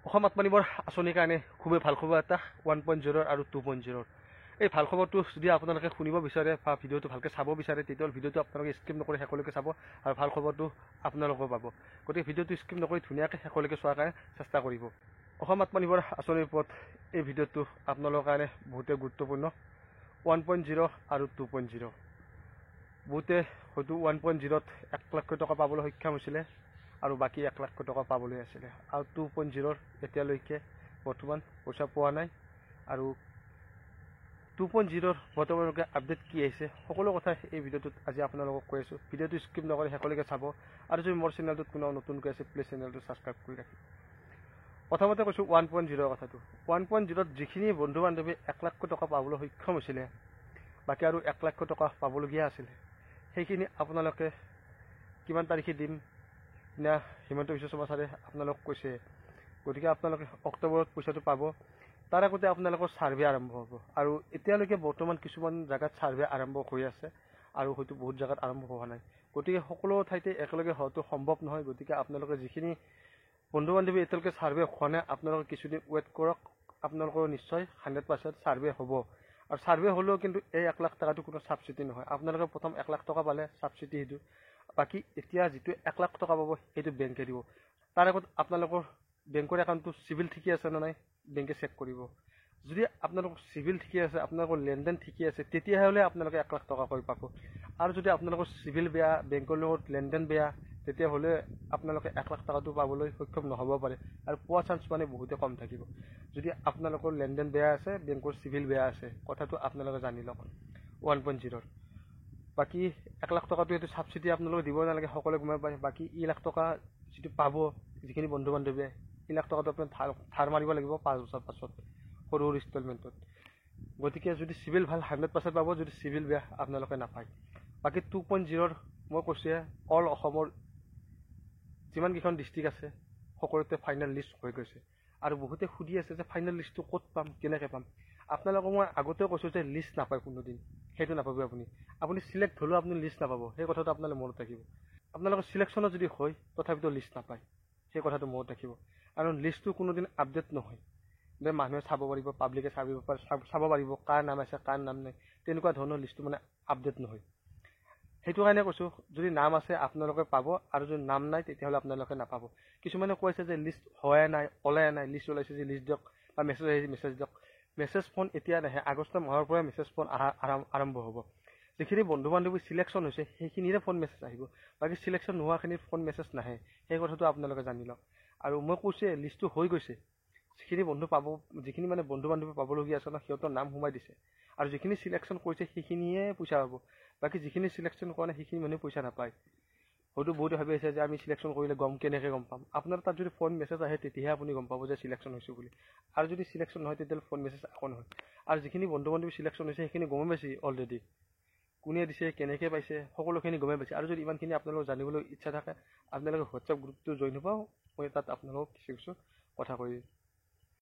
অসম আত্মনিৰ্ভৰ আঁচনিৰ কাৰণে খুবেই ভাল খবৰ এটা 1.0 আৰু 2.0। এই ভাল খবৰটো যদি আপোনালোকে শুনিব বিচাৰে বা ভিডিঅ'টো ভালকৈ চাব বিচাৰে তেতিয়াহ'লে ভিডিঅ'টো আপোনালোকে স্কিপ নকৰি শেষলৈকে চাব আৰু ভাল খবৰটো আপোনালোকেও পাব। গতিকে ভিডিঅ'টো স্কিপ নকৰি ধুনীয়াকৈ শেষলৈকে চোৱাৰ কাৰণে চেষ্টা কৰিব। অসম আত্মনিৰ্ভৰ আঁচনিৰ ওপৰত এই ভিডিঅ'টো আপোনালোকৰ কাৰণে বহুতেই গুৰুত্বপূৰ্ণ। 1.0 আৰু 2.0। বহুতে হয়তো 1.0ত 1 লাখ টকা পাবলৈ সক্ষম হৈছিলে আৰু বাকী 1 লাখ টকা পাবলৈ আছিলে। আৰু 2.0ৰ এতিয়ালৈকে বৰ্তমান পইচা পোৱা নাই। আৰু 2.0ৰ বৰ্তমানলৈকে আপডেট কি আহিছে সকলো কথা এই ভিডিঅ'টোত আজি আপোনালোকক কৈ আছোঁ। ভিডিঅ'টো স্কিপ নকৰি শেষলৈকে চাব আৰু যদি মোৰ চেনেলটোত কোনো নতুনকৈ আছে প্লিজ চেনেলটো ছাবস্ক্ৰাইব কৰি ৰাখিব। প্ৰথমতে কৈছোঁ 1.0ৰ কথাটো। 1.0ত যিখিনি বন্ধু বান্ধৱী 1 লাখ টকা পাবলৈ সক্ষম হৈছিলে, বাকী আৰু 1 লাখ টকা পাবলগীয়া আছিলে, সেইখিনি আপোনালোকে কিমান তাৰিখে দিম না হিমন্ত বিশ্ব শৰ্মা ছাৰে আপোনালোক কৈছে। গতিকে আপোনালোকে অক্টোবৰত পইচাটো পাব। তাৰ আগতে আপোনালোকৰ ছাৰ্ভে আৰম্ভ হ'ব। আৰু এতিয়ালৈকে বৰ্তমান কিছুমান জেগাত ছাৰ্ভে আৰম্ভ হৈ আছে আৰু হয়তো বহুত জেগাত আৰম্ভ হোৱা নাই। গতিকে সকলো ঠাইতে একেলগে হোৱাটো সম্ভৱ নহয়। গতিকে আপোনালোকে যিখিনি বন্ধু বান্ধৱী এতিয়ালৈকে ছাৰ্ভে হোৱা নাই আপোনালোকে কিছুদিন ৱেইট কৰক। আপোনালোকৰ নিশ্চয় 100% ছাৰ্ভে হ'ব। আৰু ছাৰ্ভে হ'লেও কিন্তু এই 1 লাখ টকাটো কোনো ছাবচিডি নহয়। আপোনালোকে প্ৰথম 1 লাখ টকা পালে ছাবচিডি সেইটো। বাকী এতিয়া যিটো 1 লাখ টকা পাব সেইটো বেংকে দিব। তাৰ আগত আপোনালোকৰ বেংকৰ একাউণ্টটো চিভিল ঠিকে আছে নে নাই বেংকে চেক কৰিব। যদি আপোনালোকৰ চিভিল ঠিকে আছে, আপোনালোকৰ লেনদেন ঠিকে আছে, তেতিয়াহ'লে আপোনালোকে 1 লাখ টকাকৈ পাব। আৰু যদি আপোনালোকৰ চিভিল বেয়া, বেংকৰ লগত লেনদেন বেয়া, তেতিয়াহ'লে আপোনালোকে 1 লাখ টকাটো পাবলৈ সক্ষম নহ'ব পাৰে আৰু পোৱা চান্স মানে বহুতে কম থাকিব। যদি আপোনালোকৰ লেনদেন বেয়া আছে, বেংকৰ চিভিল বেয়া আছে, কথাটো আপোনালোকে জানি লওক 1.0ৰ। বাকী 1 লাখ টকাটো এইটো ছাবচিডি আপোনালোকে দিব নালাগে, সকলোৱে গমে পায়। বাকী 1 লাখ টকা যিটো পাব যিখিনি বন্ধু বান্ধৱীয়ে, 1 লাখ টকাটো আপুনি ধাৰ মাৰিব লাগিব 5 বছৰ পাছত সৰু সৰু ইনষ্টলমেণ্টত। গতিকে যদি চিভিল ভাল 100% পাব, যদি চিভিল বেয়া আপোনালোকে নাপায়। বাকী 2.0ৰ মই কৈছোঁৱে অল অসমৰ যিমানকেইখন ডিষ্ট্ৰিক্ট আছে সকলোতে ফাইনেল লিষ্ট হৈ গৈছে। আৰু বহুতে সুধি আছে যে ফাইনেল লিষ্টটো ক'ত পাম, কেনেকৈ পাম। আপোনালোকক মই আগতেও কৈছোঁ যে লিষ্ট নাপায় কোনোদিন, সেইটো নাপাব আপুনি। আপুনি চিলেক্ট হ'লেও আপুনি লিষ্ট নাপাব, সেই কথাটো আপোনালোকে মনত ৰাখিব। আপোনালোকৰ চিলেকশ্যনত যদি হয় তথাপিতো লিষ্ট নাপায়, সেই কথাটো মনত ৰাখিব। আৰু লিষ্টটো কোনোদিন আপডেট নহয় যে মানুহে চাব পাৰিব, পাব্লিকে চাব পাৰিব কাৰ নাম আছে কাৰ নাম নাই, তেনেকুৱা ধৰণৰ লিষ্টটো মানে আপডেট নহয়। সেইটো কাৰণে কৈছোঁ যদি নাম আছে আপোনালোকে পাব আৰু যদি নাম নাই তেতিয়াহ'লে আপোনালোকে নাপাব। কিছুমানে কৈছে যে লিষ্ট হোৱাই নাই, ওলাই নাই, লিষ্ট ওলাইছে যে লিষ্ট দিয়ক বা মেছেজ আহিছে মেছেজ দিয়ক। মেছেজ ফোন এতিয়া নাহে, আগষ্ট মাহৰ পৰাই মেছেজ ফোন আৰম্ভ হ'ব। যিখিনি বন্ধু বান্ধৱী চিলেকশ্যন হৈছে সেইখিনিৰে ফোন মেছেজ আহিব, বাকী চিলেকশ্যন নোহোৱাখিনিৰ ফোন মেছেজ নাহে। সেই কথাটো আপোনালোকে জানি লওক। আৰু মই কৈছোঁ লিষ্টটো হৈ গৈছে, যিখিনি বন্ধু পাব, যিখিনি মানে বন্ধু বান্ধৱী পাবলগীয়া আছে ন সিহঁতৰ নাম সোমাই দিছে। আৰু যিখিনি চিলেকশ্যন কৰিছে সেইখিনিয়ে পইচা পাব, বাকী যিখিনি চিলেকশ্যন কৰা নাই সেইখিনি মানুহে পইচা নাপায়। হয়তো বহুতে ভাবি আছে যে আমি চিলেকশ্যন কৰিলে কেনেকৈ গম পাম। আপোনাৰ তাত যদি ফোন মেছেজ আহে তেতিয়াহে আপুনি গম পাব যে চিলেকশ্যন হৈছোঁ বুলি। আৰু যদি চিলেকশ্যন নহয় তেতিয়াহ'লে ফোন মেছেজ আকৌ নহয়। আৰু যিখিনি বন্ধু বান্ধৱী চিলেকশ্যন হৈছে সেইখিনি গমেই পাইছে অলৰেডি, কোনে দিছে কেনেকৈ পাইছে সকলোখিনি গমেই পাইছে। আৰু যদি ইমানখিনি আপোনালোকক জানিবলৈ ইচ্ছা থাকে আপোনালোকে হোৱাটছআপ গ্ৰুপটো জইন হ'ব, মই তাত আপোনালোকক কিছু কথা কৈ